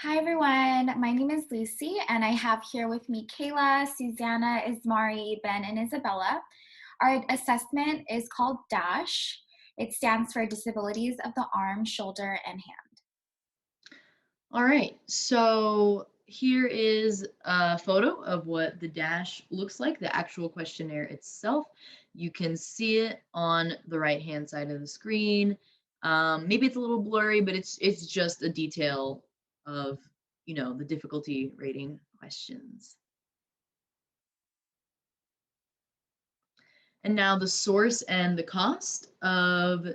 Hi everyone, my name is Lucy and I have here with me Kayla, Susanna, Ismari, Ben, and Isabella. Our assessment is called DASH. It stands for Disabilities of the Arm, Shoulder, and Hand. All right, so here is a photo of what the dash looks like, the actual questionnaire itself. You can see it on the right-hand side of the screen. Maybe it's a little blurry, but it's just a detail of, the difficulty rating questions. And now the source and the cost of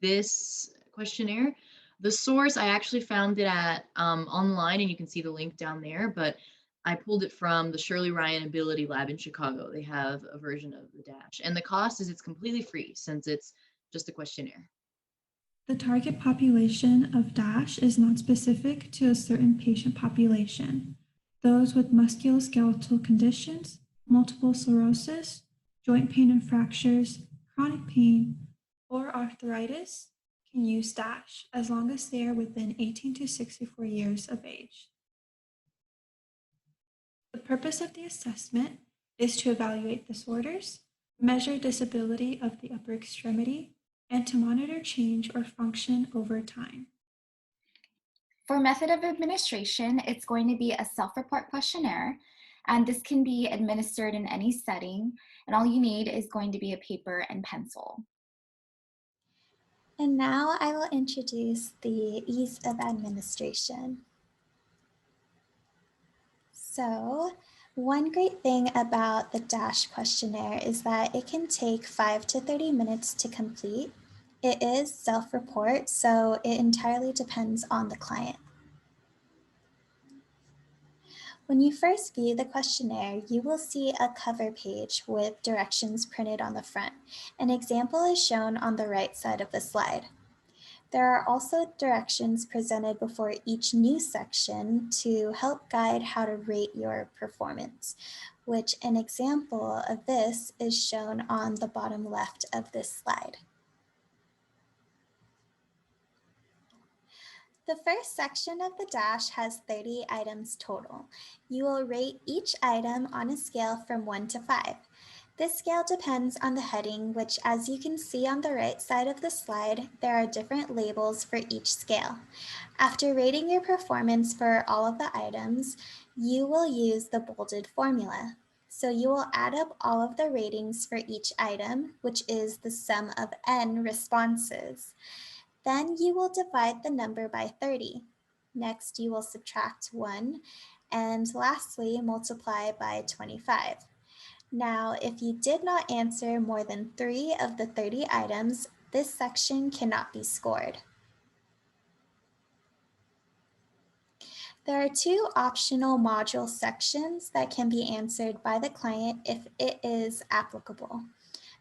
this questionnaire. The source, I actually found it at online, and you can see the link down there, but I pulled it from the Shirley Ryan Ability Lab in Chicago. They have a version of the Dash. And the cost is it's completely free since it's just a questionnaire. The target population of DASH is not specific to a certain patient population. Those with musculoskeletal conditions, multiple sclerosis, joint pain and fractures, chronic pain, or arthritis can use DASH as long as they are within 18 to 64 years of age. The purpose of the assessment is to evaluate disorders, measure disability of the upper extremity, and to monitor change or function over time. For method of administration, it's going to be a self-report questionnaire, and this can be administered in any setting, and all you need is going to be a paper and pencil. And now I will introduce the ease of administration. So, one great thing about the DASH questionnaire is that it can take 5 to 30 minutes to complete. It is self-report, so it entirely depends on the client. When you first view the questionnaire, you will see a cover page with directions printed on the front. An example is shown on the right side of the slide. There are also directions presented before each new section to help guide how to rate your performance, which an example of this is shown on the bottom left of this slide. The first section of the DASH has 30 items total. You will rate each item on a scale from 1 to 5. This scale depends on the heading, which, as you can see on the right side of the slide, there are different labels for each scale. After rating your performance for all of the items, you will use the bolded formula. So you will add up all of the ratings for each item, which is the sum of n responses. Then you will divide the number by 30. Next, you will subtract 1, and lastly, multiply by 25. Now, if you did not answer more than 3 of the 30 items, this section cannot be scored. There are 2 optional module sections that can be answered by the client if it is applicable.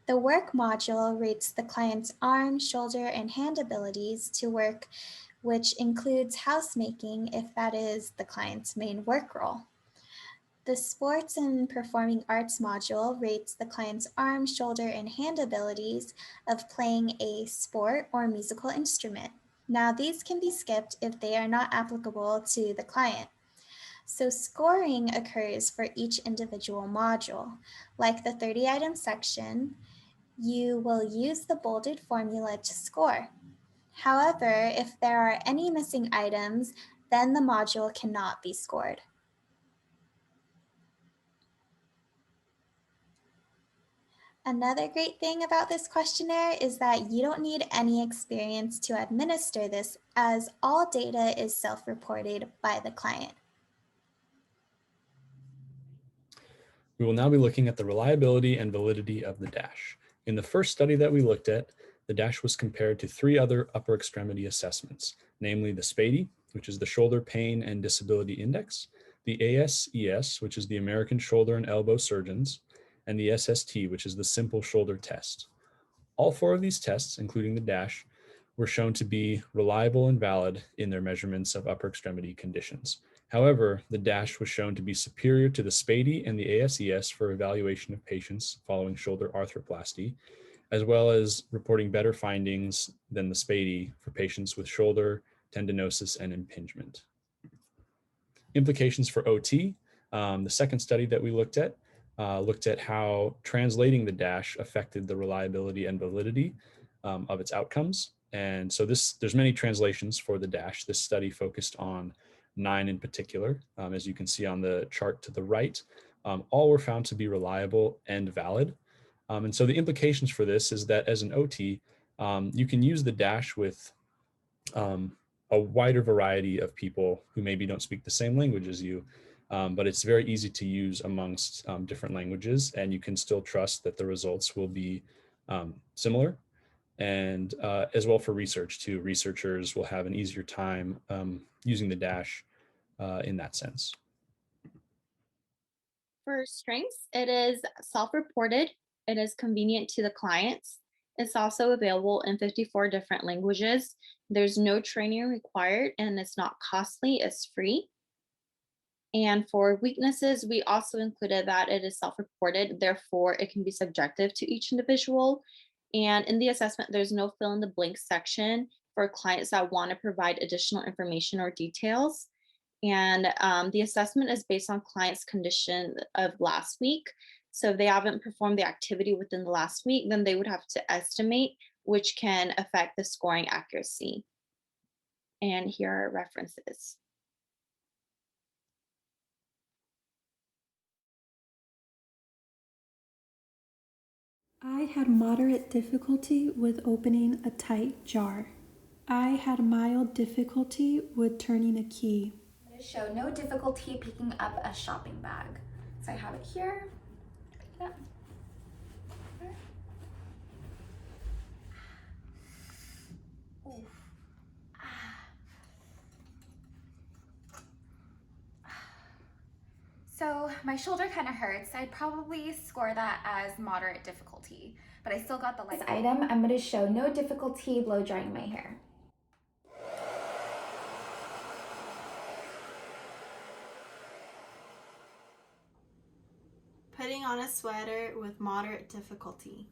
The work module rates the client's arm, shoulder, and hand abilities to work, which includes housemaking if that is the client's main work role. The sports and performing arts module rates the client's arm, shoulder, and hand abilities of playing a sport or musical instrument. Now, these can be skipped if they are not applicable to the client. So scoring occurs for each individual module. Like the 30-item section, you will use the bolded formula to score. However, if there are any missing items, then the module cannot be scored. Another great thing about this questionnaire is that you don't need any experience to administer this, as all data is self-reported by the client. We will now be looking at the reliability and validity of the DASH. In the first study that we looked at, the DASH was compared to 3 other upper extremity assessments, namely the SPADI, which is the Shoulder Pain and Disability Index, the ASES, which is the American Shoulder and Elbow Surgeons, and the SST, which is the Simple Shoulder Test. All 4 of these tests, including the DASH, were shown to be reliable and valid in their measurements of upper extremity conditions. However, the DASH was shown to be superior to the SPADI and the ASES for evaluation of patients following shoulder arthroplasty, as well as reporting better findings than the SPADI for patients with shoulder tendinosis and impingement. Implications for OT. The second study that we looked at how translating the dash affected the reliability and validity of its outcomes. And so there's many translations for the dash. This study focused on 9 in particular. As you can see on the chart to the right, all were found to be reliable and valid. And so the implications for this is that as an OT, you can use the dash with a wider variety of people who maybe don't speak the same language as you, but it's very easy to use amongst different languages, and you can still trust that the results will be similar. And as well for research too, researchers will have an easier time using the dash in that sense. For strengths, it is self-reported, it is convenient to the clients. It's also available in 54 different languages. There's no training required and it's not costly, it's free. And for weaknesses, we also included that it is self-reported, therefore it can be subjective to each individual. And in the assessment, there's no fill in the blank section for clients that want to provide additional information or details. And the assessment is based on client's condition of last week. So if they haven't performed the activity within the last week, then they would have to estimate, which can affect the scoring accuracy. And here are references. I had moderate difficulty with opening a tight jar. I had mild difficulty with turning a key. I'm going to show no difficulty picking up a shopping bag. So I have it here. Pick it up. Oof. So my shoulder kind of hurts. I'd probably score that as moderate difficulty, but I still got the light. This item, I'm going to show no difficulty blow drying my hair. Putting on a sweater with moderate difficulty.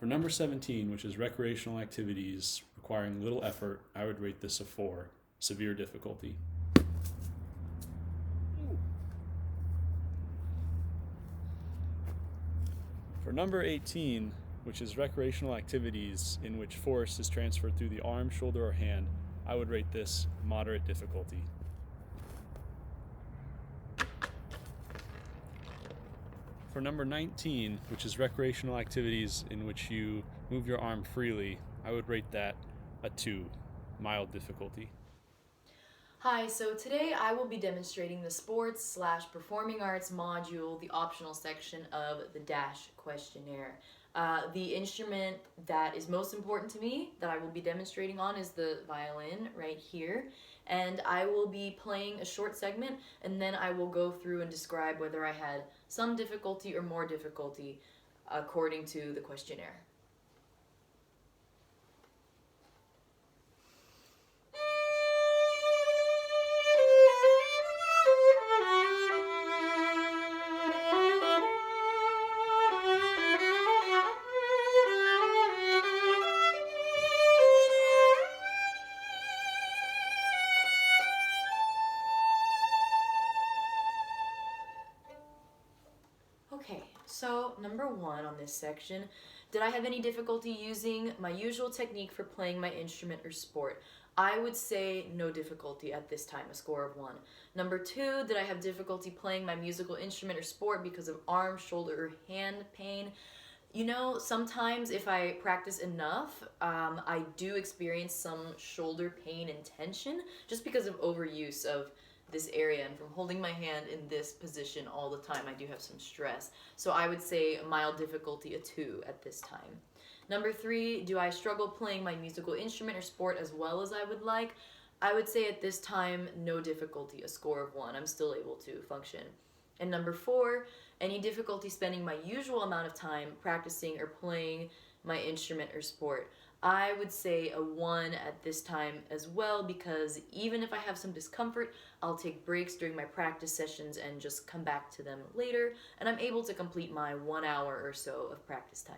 For number 17, which is recreational activities requiring little effort, I would rate this a 4, severe difficulty. For number 18, which is recreational activities in which force is transferred through the arm, shoulder, or hand, I would rate this moderate difficulty. For number 19, which is recreational activities in which you move your arm freely, I would rate that a 2, mild difficulty. Hi, so today I will be demonstrating the sports/performing arts module, the optional section of the DASH questionnaire. The instrument that is most important to me that I will be demonstrating on is the violin right here. And I will be playing a short segment, and then I will go through and describe whether I had some difficulty or more difficulty according to the questionnaire. Okay, so number 1 on this section, did I have any difficulty using my usual technique for playing my instrument or sport? I would say no difficulty at this time, a score of 1. Number 2, did I have difficulty playing my musical instrument or sport because of arm, shoulder, or hand pain? You know, sometimes if I practice enough, I do experience some shoulder pain and tension just because of overuse of this area, and from holding my hand in this position all the time, I do have some stress. So I would say a mild difficulty, a 2 at this time. Number 3, do I struggle playing my musical instrument or sport as well as I would like? I would say at this time, no difficulty, a score of 1. I'm still able to function. And number 4, any difficulty spending my usual amount of time practicing or playing my instrument or sport? I would say a 1 at this time as well, because even if I have some discomfort, I'll take breaks during my practice sessions and just come back to them later, and I'm able to complete my 1 hour or so of practice time.